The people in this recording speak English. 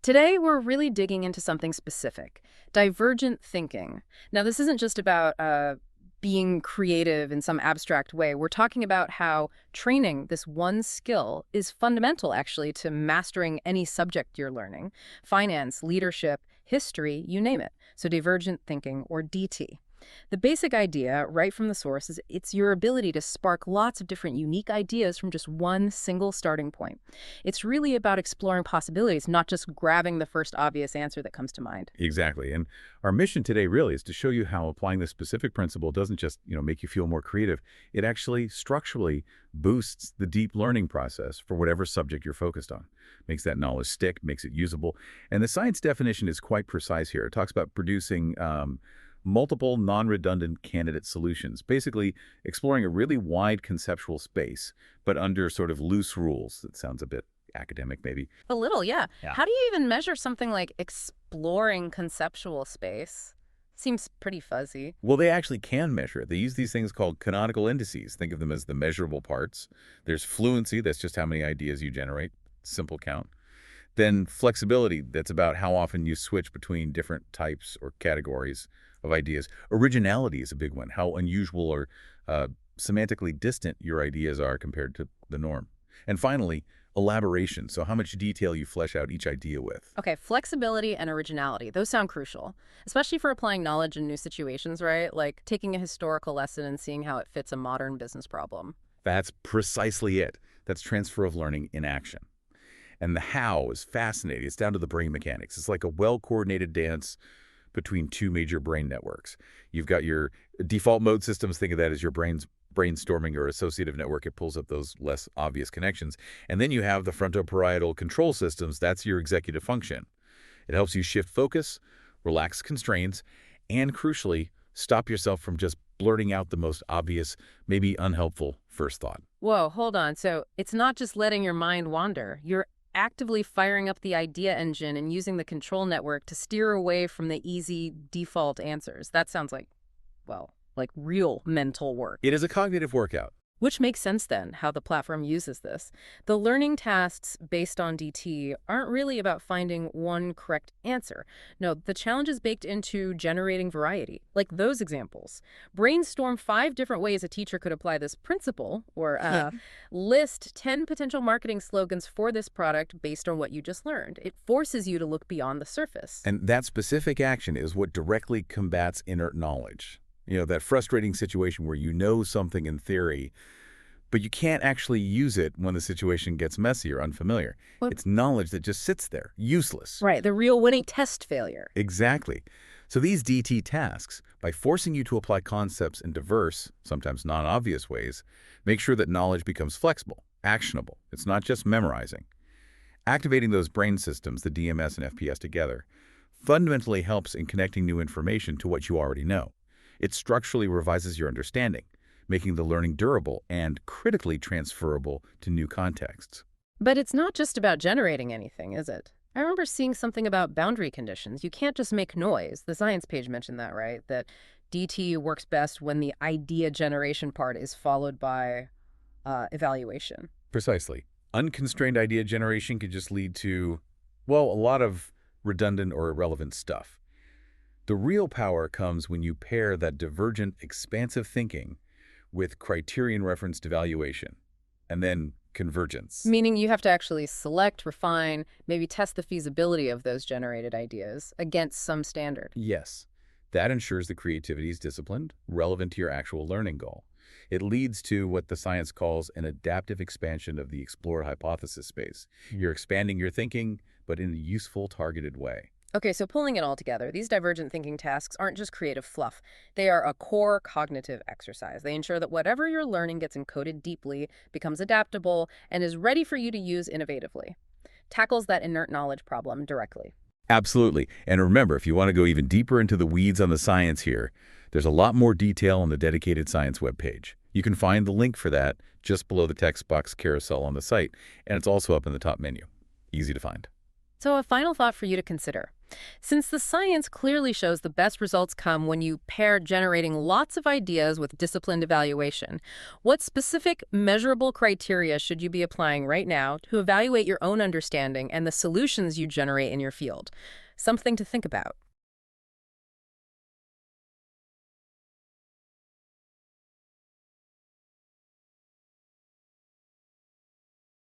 Today, we're really digging into something specific, divergent thinking. Now, this isn't just about being creative in some abstract way. We're talking about how training this one skill is fundamental, actually, to mastering any subject you're learning. Finance, leadership, history, you name it. So divergent thinking, or DT. The basic idea, right from the source, is it's your ability to spark lots of different unique ideas from just one single starting point. It's really about exploring possibilities, not just grabbing the first obvious answer that comes to mind. Exactly. And our mission today really is to show you how applying this specific principle doesn't just, make you feel more creative. It actually structurally boosts the deep learning process for whatever subject you're focused on. Makes that knowledge stick, makes it usable. And the science definition is quite precise here. It talks about producing multiple non-redundant candidate solutions, basically exploring a really wide conceptual space, but under sort of loose rules. That sounds a bit academic, maybe. A little, yeah. Yeah. How do you even measure something like exploring conceptual space? Seems pretty fuzzy. Well, they actually can measure it. They use these things called canonical indices. Think of them as the measurable parts. There's fluency, that's just how many ideas you generate, simple count. Then flexibility, that's about how often you switch between different types or categories of ideas. Originality is a big one, how unusual or semantically distant your ideas are compared to the norm. And finally, elaboration, so how much detail you flesh out each idea with. Okay, flexibility and originality, those sound crucial, especially for applying knowledge in new situations, right? Like taking a historical lesson and seeing how it fits a modern business problem. That's precisely it. That's transfer of learning in action. And the how is fascinating. It's down to the brain mechanics. It's like a well-coordinated dance between two major brain networks. You've got your default mode systems. Think of that as your brain's brainstorming or associative network. It pulls up those less obvious connections. And then you have the frontoparietal control systems. That's your executive function. It helps you shift focus, relax constraints, and crucially, stop yourself from just blurting out the most obvious, maybe unhelpful first thought. Whoa, hold on. So it's not just letting your mind wander. You're actively firing up the idea engine and using the control network to steer away from the easy default answers. That sounds like, well, like real mental work. It is a cognitive workout. Which makes sense then, how the platform uses this. The learning tasks based on DT aren't really about finding one correct answer. No, the challenge is baked into generating variety, like those examples. Brainstorm 5 different ways a teacher could apply this principle, or list 10 potential marketing slogans for this product based on what you just learned. It forces you to look beyond the surface. And that specific action is what directly combats inert knowledge. That frustrating situation where you know something in theory, but you can't actually use it when the situation gets messy or unfamiliar. It's knowledge that just sits there, useless. Right, the real winning test failure. Exactly. So these DT tasks, by forcing you to apply concepts in diverse, sometimes non-obvious ways, make sure that knowledge becomes flexible, actionable. It's not just memorizing. Activating those brain systems, the DMS and FPS together, fundamentally helps in connecting new information to what you already know. It structurally revises your understanding, making the learning durable and critically transferable to new contexts. But it's not just about generating anything, is it? I remember seeing something about boundary conditions. You can't just make noise. The science page mentioned that, right? That DT works best when the idea generation part is followed by evaluation. Precisely. Unconstrained idea generation could just lead to, well, a lot of redundant or irrelevant stuff. The real power comes when you pair that divergent, expansive thinking with criterion-referenced evaluation, and then convergence. Meaning you have to actually select, refine, maybe test the feasibility of those generated ideas against some standard. Yes, that ensures the creativity is disciplined, relevant to your actual learning goal. It leads to what the science calls an adaptive expansion of the explored hypothesis space. You're expanding your thinking, but in a useful, targeted way. Okay, so pulling it all together, these divergent thinking tasks aren't just creative fluff. They are a core cognitive exercise. They ensure that whatever you're learning gets encoded deeply, becomes adaptable, and is ready for you to use innovatively. Tackles that inert knowledge problem directly. Absolutely. And remember, if you want to go even deeper into the weeds on the science here, there's a lot more detail on the dedicated science webpage. You can find the link for that just below the text box carousel on the site, and it's also up in the top menu. Easy to find. So a final thought for you to consider. Since the science clearly shows the best results come when you pair generating lots of ideas with disciplined evaluation, what specific measurable criteria should you be applying right now to evaluate your own understanding and the solutions you generate in your field? Something to think about.